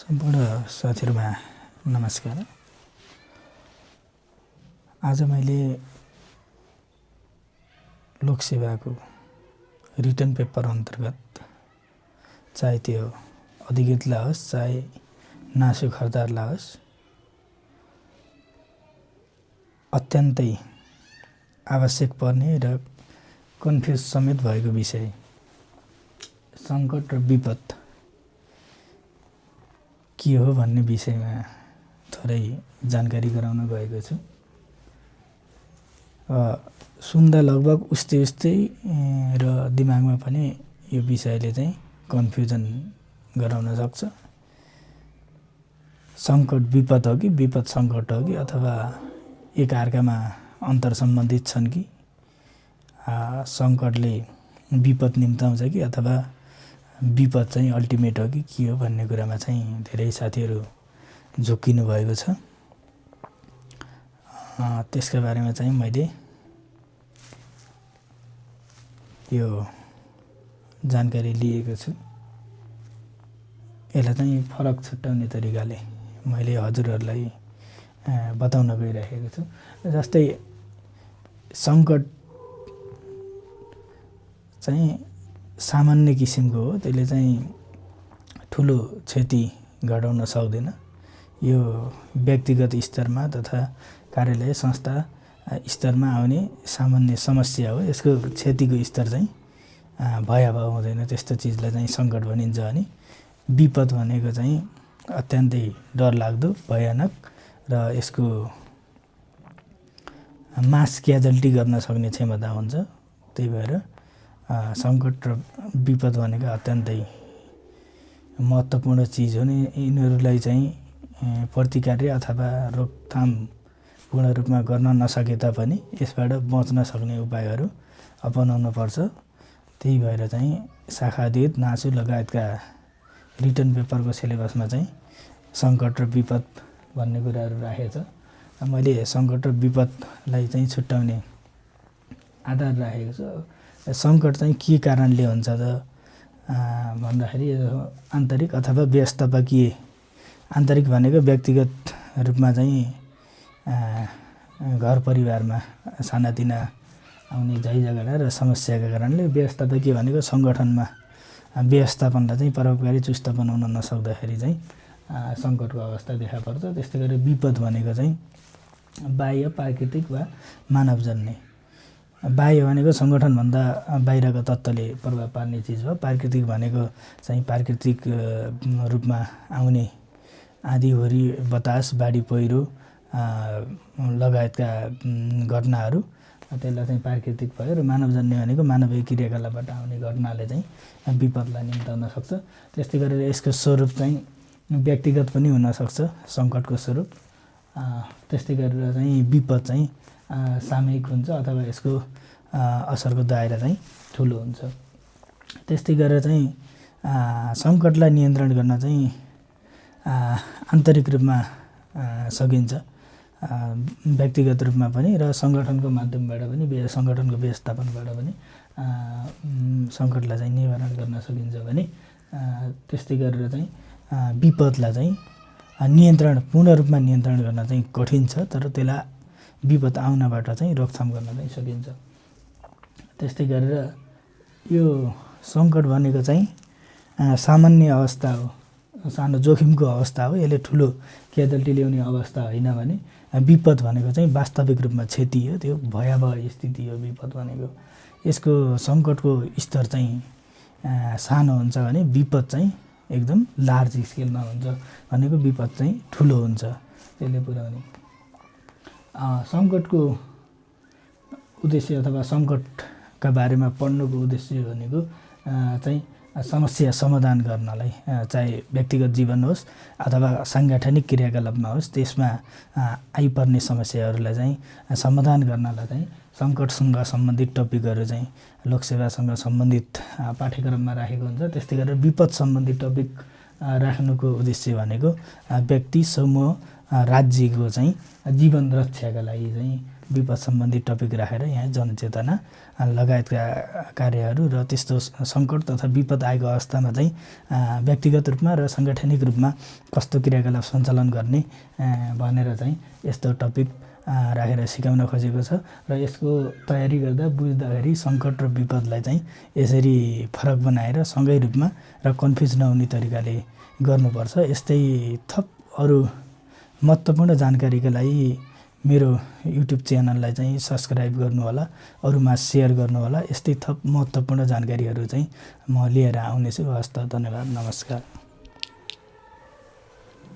सम्पूर्ण साथीहरुमा नमस्कार। आज मैले लोकसेवाको रिटन पेपर अन्तर्गत चाहे त्यो अधिकृतलाई होस् चाहे नासु खर्दारलाई होस् अत्यन्तै आवश्यक पर्ने र कन्फ्युज समेत भएको विषय सङ्कट र विपद के हो भन्ने विषयमा थोरै जानकारी गराउन गएको छु। सुन्दा लगभग उस्तै र दिमागमा पनि यो विषयले चाहिँ कन्फ्युजन गराउन सक्छ। सङ्कट विपद हो कि विपद सङ्कट हो कि अथवा एकअर्कामा अन्तर सम्बन्धित छन् कि सङ्कटले विपद निम्ताउँछ कि अथवा विपद चाहिँ अल्टिमेट हो कि के हो भन्ने कुरामा चाहिँ धेरै साथीहरू झुक्किनु भएको छ। त्यसका बारेमा चाहिँ मैले यो जानकारी लिएको छु। यसलाई चाहिँ फरक छुट्याउने तरिकाले मैले हजुरहरूलाई बताउन गइरहेको छु। जस्तै सङ्कट चाहिँ सामान्य किसिमको हो, त्यसले चाहिँ ठुलो क्षति घटाउन सक्दैन। यो व्यक्तिगत स्तरमा तथा कार्यालय संस्था स्तरमा आउने सामान्य समस्या हो। यसको क्षतिको स्तर चाहिँ भयावह हुँदैन। त्यस्तो चिजलाई चाहिँ सङ्कट भनिन्छ भने विपद भनेको चाहिँ अत्यन्तै डरलाग्दो भयानक र यसको मास क्याजुअल्टी गर्न सक्ने क्षमता हुन्छ। त्यही भएर सङ्कट र विपद भनेको अत्यन्तै महत्त्वपूर्ण चिज हो। यिनीहरूलाई चाहिँ प्रतिकार अथवा रोकथाम पूर्ण रूपमा गर्न नसके तापनि यसबाट बच्न सक्ने उपायहरू अपनाउन पर्छ। त्यही भएर चाहिँ शाखाद्वित नासु लगायतका रिटन पेपरको सिलेबसमा चाहिँ सङ्कट र विपद भन्ने कुराहरू राखेको छ। मैले सङ्कट र विपदलाई चाहिँ छुट्याउने आधार राखेको छु। सङ्कट चाहिँ के कारणले हुन्छ त भन्दाखेरि आन्तरिक अथवा व्यवस्थापकीय, आन्तरिक भनेको व्यक्तिगत रूपमा चाहिँ घर परिवारमा सानातिना आउने झैझगडा र समस्याका कारणले, व्यवस्थापकीय भनेको सङ्गठनमा व्यवस्थापनलाई चाहिँ परोपकारी चुस्त बनाउन नसक्दाखेरि चाहिँ सङ्कटको अवस्था देखा पर्छ। त्यस्तै गरी विपद भनेको चाहिँ बाह्य, प्राकृतिक वा मानवजन्य। बाह्य भनेको सङ्गठनभन्दा बाहिरको तत्त्वले प्रभाव पार्ने चिज हो। प्राकृतिक भनेको चाहिँ प्राकृतिक रूपमा आउने आँधीहुरी, बतास, बाढी पहिरो लगायतका घटनाहरू, त्यसलाई चाहिँ प्राकृतिक भयो। र मानवजन्य भनेको मानवीय क्रियाकलापबाट आउने घटनाले चाहिँ विपदलाई निम्ताउन सक्छ। त्यस्तै गरेर यसको स्वरूप चाहिँ व्यक्तिगत पनि हुनसक्छ सङ्कटको स्वरूप। त्यस्तै गरेर चाहिँ विपद चाहिँ सामयिक हुन्छ अथवा यसको असरको दायरा चाहिँ ठुलो हुन्छ। त्यस्तै गरेर चाहिँ सङ्कटलाई नियन्त्रण गर्न चाहिँ आन्तरिक रूपमा सकिन्छ, व्यक्तिगत रूपमा पनि र सङ्गठनको माध्यमबाट पनि, सङ्गठनको व्यवस्थापनबाट पनि सङ्कटलाई चाहिँ निवारण गर्न सकिन्छ भने त्यस्तै गरेर चाहिँ विपदलाई चाहिँ पूर्ण रूपमा नियन्त्रण गर्न चाहिँ कठिन छ, तर त्यसलाई विपद आउनबाट चाहिँ रोकथाम गर्न चाहिँ सकिन्छ। त्यस्तै गरेर यो सङ्कट भनेको चाहिँ सामान्य अवस्था हो, सानो जोखिमको अवस्था हो। यसले ठुलो क्याजुअल्टी ल्याउने अवस्था होइन भने विपद भनेको चाहिँ वास्तविक रूपमा क्षति हो, त्यो भयावह स्थिति हो विपद भनेको। यसको सङ्कटको स्तर चाहिँ सानो हुन्छ भने विपद चाहिँ एकदम लार्ज स्केलमा हुन्छ भनेको विपद चाहिँ ठुलो हुन्छ त्यसले पुर्याउने। सङ्कटको उद्देश्य अथवा सङ्कटका बारेमा पढ्नुको उद्देश्य भनेको चाहिँ समस्या समाधान गर्नलाई, चाहे व्यक्तिगत जीवन होस् अथवा साङ्गठनिक क्रियाकलापमा होस्, त्यसमा आइपर्ने समस्याहरूलाई चाहिँ समाधान गर्नलाई चाहिँ सङ्कटसँग सम्बन्धित टपिकहरू चाहिँ लोकसेवासँग सम्बन्धित पाठ्यक्रममा राखेको हुन्छ। त्यस्तै गरेर विपद सम्बन्धी टपिक राख्नुको उद्देश्य भनेको व्यक्ति, समूह राज्यको चाहिँ जीवन रक्षाका लागि चाहिँ विपद सम्बन्धी टपिक राखेर यहाँ जनचेतना लगायतका कार्यहरू र त्यस्तो सङ्कट तथा विपद आएको अवस्थामा चाहिँ व्यक्तिगत रूपमा र साङ्गठनिक रूपमा कस्तो क्रियाकलाप सञ्चालन गर्ने भनेर चाहिँ यस्तो टपिक राखेर सिकाउन खोजेको छ र यसको तयारी गर्दा बुझ्दाखेरि सङ्कट र विपदलाई चाहिँ यसरी फरक बनाएर सँगै रूपमा र कन्फ्युज नहुने तरिकाले गर्नुपर्छ। यस्तै थप अरू महत्त्वपूर्ण जानकारीका लागि मेरो युट्युब च्यानललाई चाहिँ सब्सक्राइब गर्नुहोला, अरूमा सेयर गर्नुहोला। यस्तै थप महत्त्वपूर्ण जानकारीहरू चाहिँ म लिएर आउनेछु। हस्त, धन्यवाद, नमस्कार।